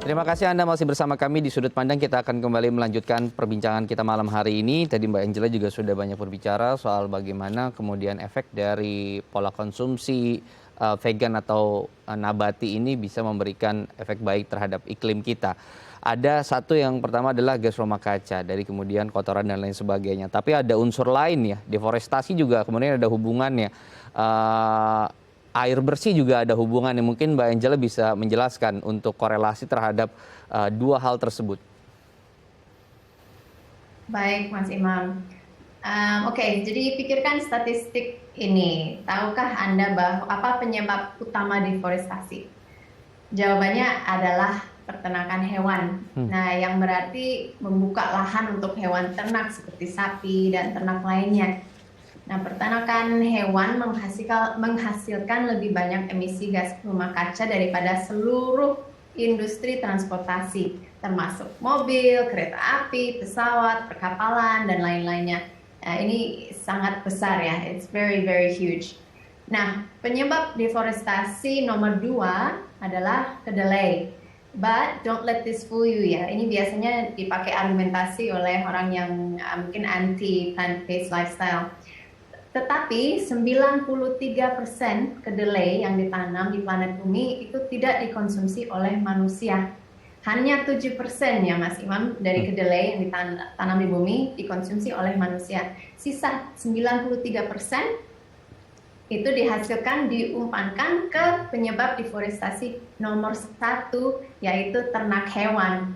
Terima kasih Anda masih bersama kami di Sudut Pandang. Kita akan kembali melanjutkan perbincangan kita malam hari ini. Tadi Mbak Angela juga sudah banyak berbicara soal bagaimana kemudian efek dari pola konsumsi vegan atau nabati ini bisa memberikan efek baik terhadap iklim kita. Ada satu yang pertama adalah gas rumah kaca, dari kemudian kotoran dan lain sebagainya. Tapi ada unsur lain ya, deforestasi juga kemudian ada hubungannya. Air bersih juga ada hubungannya. Mungkin Mbak Angela bisa menjelaskan untuk korelasi terhadap dua hal tersebut. Baik, Mas Imam. Oke, jadi pikirkan statistik ini. Tahukah Anda bahwa apa penyebab utama deforestasi? Jawabannya adalah peternakan hewan. Nah, yang berarti membuka lahan untuk hewan ternak seperti sapi dan ternak lainnya. Nah, peternakan hewan menghasilkan lebih banyak emisi gas rumah kaca daripada seluruh industri transportasi, termasuk mobil, kereta api, pesawat, perkapalan, dan lain-lainnya. Nah, ini sangat besar ya, it's very, very huge. Nah, penyebab deforestasi nomor 2 adalah kedelai. But don't let this fool you ya. Ini biasanya dipakai argumentasi oleh orang yang mungkin anti plant-based lifestyle. Tetapi 93% kedelai yang ditanam di planet bumi itu tidak dikonsumsi oleh manusia. Hanya 7% ya Mas Imam dari kedelai yang ditanam di bumi dikonsumsi oleh manusia. Sisa 93% itu dihasilkan diumpankan ke penyebab deforestasi nomor 1, yaitu ternak hewan.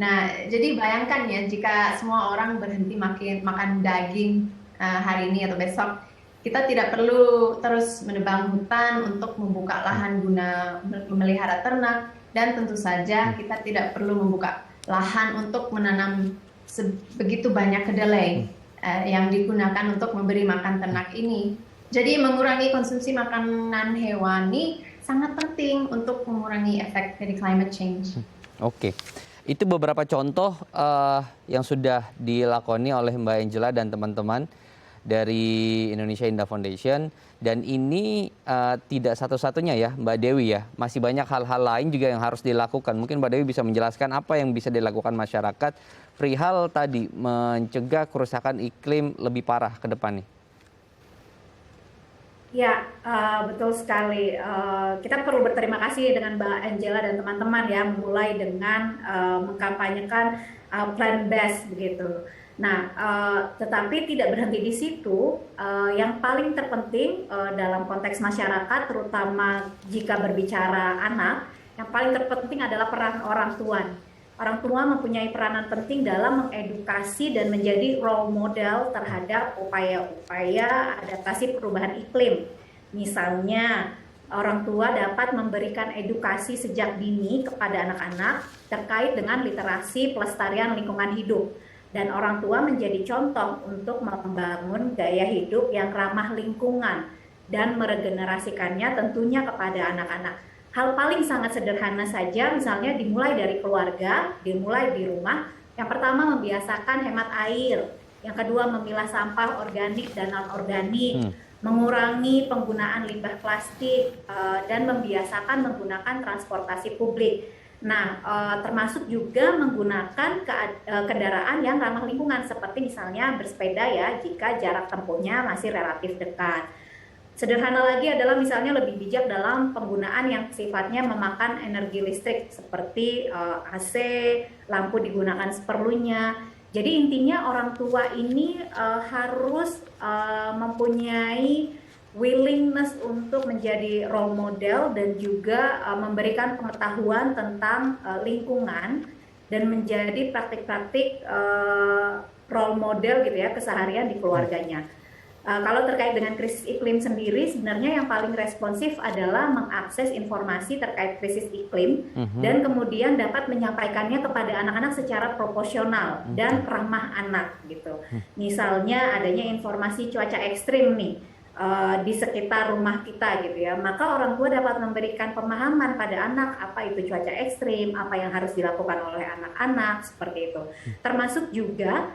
Nah, jadi bayangkan ya, jika semua orang berhenti makan daging hari ini atau besok, kita tidak perlu terus menebang hutan untuk membuka lahan guna memelihara ternak, dan tentu saja kita tidak perlu membuka lahan untuk menanam begitu banyak kedelai yang digunakan untuk memberi makan ternak ini. Jadi mengurangi konsumsi makanan hewani sangat penting untuk mengurangi efek dari climate change. Oke. Itu beberapa contoh yang sudah dilakoni oleh Mbak Angela dan teman-teman dari Indonesia Indah Foundation, dan ini tidak satu-satunya ya Mbak Dewi ya, masih banyak hal-hal lain juga yang harus dilakukan. Mungkin Mbak Dewi bisa menjelaskan apa yang bisa dilakukan masyarakat perihal tadi mencegah kerusakan iklim lebih parah ke depan nih. Ya, betul sekali. Kita perlu berterima kasih dengan Mbak Angela dan teman-teman ya, mulai dengan mengkampanyekan plant-based begitu. Nah, tetapi tidak berhenti di situ. Yang paling terpenting dalam konteks masyarakat, terutama jika berbicara anak, yang paling terpenting adalah peran orang tua. Orang tua mempunyai peranan penting dalam mengedukasi dan menjadi role model terhadap upaya-upaya adaptasi perubahan iklim. Misalnya, orang tua dapat memberikan edukasi sejak dini kepada anak-anak terkait dengan literasi pelestarian lingkungan hidup. Dan orang tua menjadi contoh untuk membangun gaya hidup yang ramah lingkungan dan meregenerasikannya tentunya kepada anak-anak. Hal paling sangat sederhana saja, misalnya dimulai dari keluarga, dimulai di rumah. Yang pertama, membiasakan hemat air. Yang kedua, memilah sampah organik dan non-organik, mengurangi penggunaan limbah plastik, dan membiasakan menggunakan transportasi publik. Nah, termasuk juga menggunakan kendaraan yang ramah lingkungan, seperti misalnya bersepeda ya, jika jarak tempuhnya masih relatif dekat. Sederhana lagi adalah misalnya lebih bijak dalam penggunaan yang sifatnya memakan energi listrik, seperti AC, lampu digunakan seperlunya. Jadi intinya orang tua ini harus mempunyai willingness untuk menjadi role model dan juga memberikan pengetahuan tentang lingkungan dan menjadi praktik-praktik role model gitu ya keseharian di keluarganya. Kalau terkait dengan krisis iklim sendiri, sebenarnya yang paling responsif adalah mengakses informasi terkait krisis iklim dan kemudian dapat menyampaikannya kepada anak-anak secara proporsional dan ramah anak gitu. Misalnya adanya informasi cuaca ekstrim nih di sekitar rumah kita gitu ya, maka orang tua dapat memberikan pemahaman pada anak apa itu cuaca ekstrim, apa yang harus dilakukan oleh anak-anak seperti itu. Termasuk juga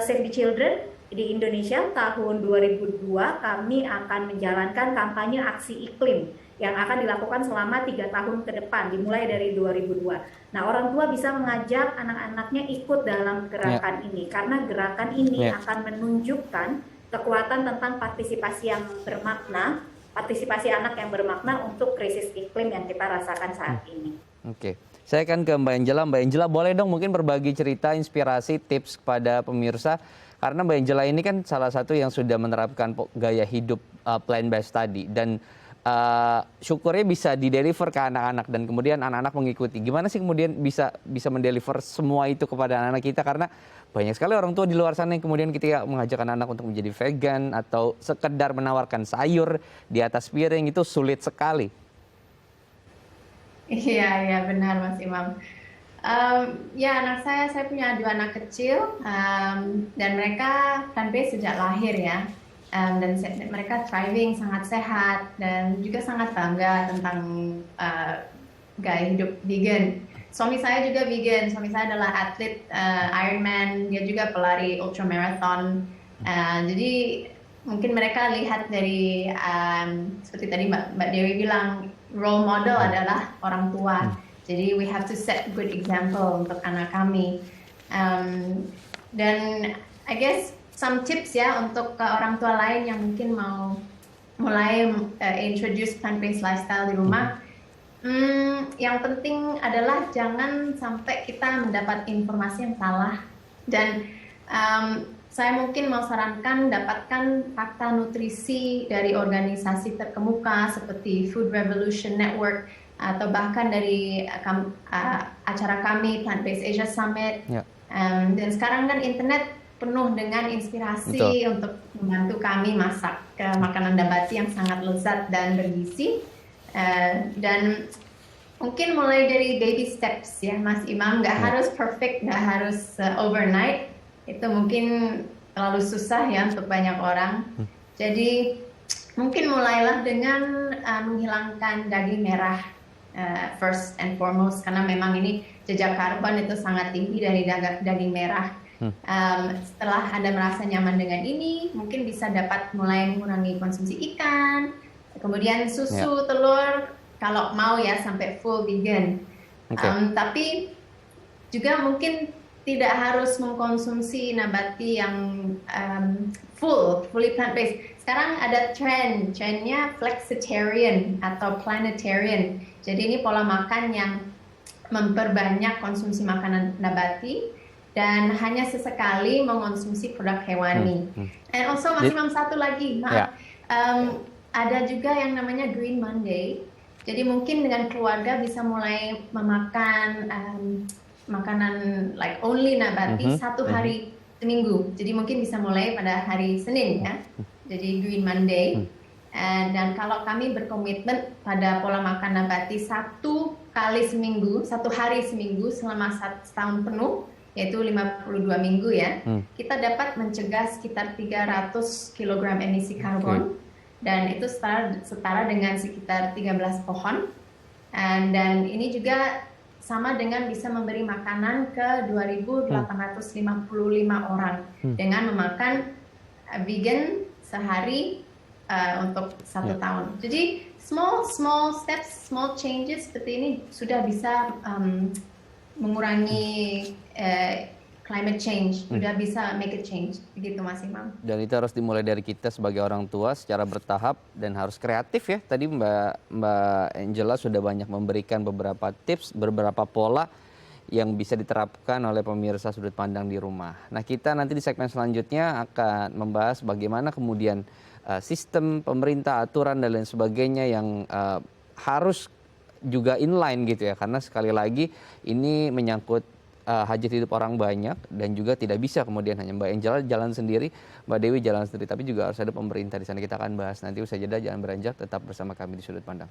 Save the Children di Indonesia tahun 2002 kami akan menjalankan kampanye aksi iklim yang akan dilakukan selama 3 tahun ke depan, dimulai dari 2002. Nah, orang tua bisa mengajak anak-anaknya ikut dalam gerakan ini, karena gerakan ini akan menunjukkan kekuatan tentang partisipasi yang bermakna, partisipasi anak yang bermakna untuk krisis iklim yang kita rasakan saat ini. Oke, saya akan ke Mbak Angela. Mbak Angela, boleh dong mungkin berbagi cerita, inspirasi, tips kepada pemirsa, karena Mbak Angela ini kan salah satu yang sudah menerapkan gaya hidup plant-based tadi, dan syukurnya bisa dideliver ke anak-anak dan kemudian anak-anak mengikuti. Gimana sih kemudian bisa mendeliver semua itu kepada anak-anak kita, karena banyak sekali orang tua di luar sana yang kemudian kita mengajak anak-anak untuk menjadi vegan atau sekedar menawarkan sayur di atas piring itu sulit sekali. Iya, benar Mas Imam. Ya, anak saya punya 2 anak kecil, dan mereka plant-based sejak lahir ya. Dan mereka thriving, sangat sehat, dan juga sangat bangga tentang gaya hidup vegan. Suami saya juga vegan, suami saya adalah atlet Ironman, dia juga pelari ultramarathon. Jadi mungkin mereka lihat dari, seperti tadi Mbak Dewi bilang, role model adalah orang tua. Jadi we have to set good example untuk anak kami. Dan I guess some tips ya untuk orang tua lain yang mungkin mau mulai introduce plant-based lifestyle di rumah. Yang penting adalah jangan sampai kita mendapat informasi yang salah, dan saya mungkin mau sarankan dapatkan fakta nutrisi dari organisasi terkemuka seperti Food Revolution Network atau bahkan dari acara kami Plant-Based Asia Summit. Dan sekarang kan internet penuh dengan inspirasi untuk membantu kami masak makanan nabati yang sangat lezat dan bergizi. Dan mungkin mulai dari baby steps ya Mas Imam, nggak harus perfect, nggak harus overnight, itu mungkin terlalu susah ya untuk banyak orang. Jadi mungkin mulailah dengan menghilangkan daging merah first and foremost, karena memang ini jejak karbon itu sangat tinggi dari daging merah. Setelah Anda merasa nyaman dengan ini, mungkin bisa dapat mulai mengurangi konsumsi ikan, kemudian susu, telur, kalau mau ya sampai full vegan. Tapi juga mungkin tidak harus mengkonsumsi nabati yang fully plant-based. Sekarang ada trendnya flexitarian atau planetarian. Jadi ini pola makan yang memperbanyak konsumsi makanan nabati dan hanya sesekali mengonsumsi produk hewani. And also Mas Imam, satu lagi, maaf, ada juga yang namanya Green Monday. Jadi mungkin dengan keluarga bisa mulai memakan makanan like only nabati satu hari seminggu. Jadi mungkin bisa mulai pada hari Senin ya. Jadi Green Monday. Dan kalau kami berkomitmen pada pola makan nabati 1 hari seminggu selama setahun penuh, yaitu 52 minggu ya, kita dapat mencegah sekitar 300 kg emisi karbon, dan itu setara dengan sekitar 13 pohon. Dan ini juga sama dengan bisa memberi makanan ke 2.855 orang dengan memakan vegan sehari untuk 1 tahun. Jadi small steps, small changes seperti ini sudah bisa mengurangi climate change, sudah bisa make a change, begitu Mas Imam. Dan itu harus dimulai dari kita sebagai orang tua secara bertahap dan harus kreatif ya. Tadi Mbak Angela sudah banyak memberikan beberapa tips, beberapa pola yang bisa diterapkan oleh pemirsa sudut pandang di rumah. Nah, kita nanti di segmen selanjutnya akan membahas bagaimana kemudian sistem pemerintah, aturan dan lain sebagainya yang harus juga inline gitu ya, karena sekali lagi ini menyangkut hajat hidup orang banyak dan juga tidak bisa kemudian hanya Mbak Angela jalan sendiri, Mbak Dewi jalan sendiri, tapi juga harus ada pemerintah di sana. Kita akan bahas nanti usai jeda, jangan beranjak, tetap bersama kami di Sudut Pandang.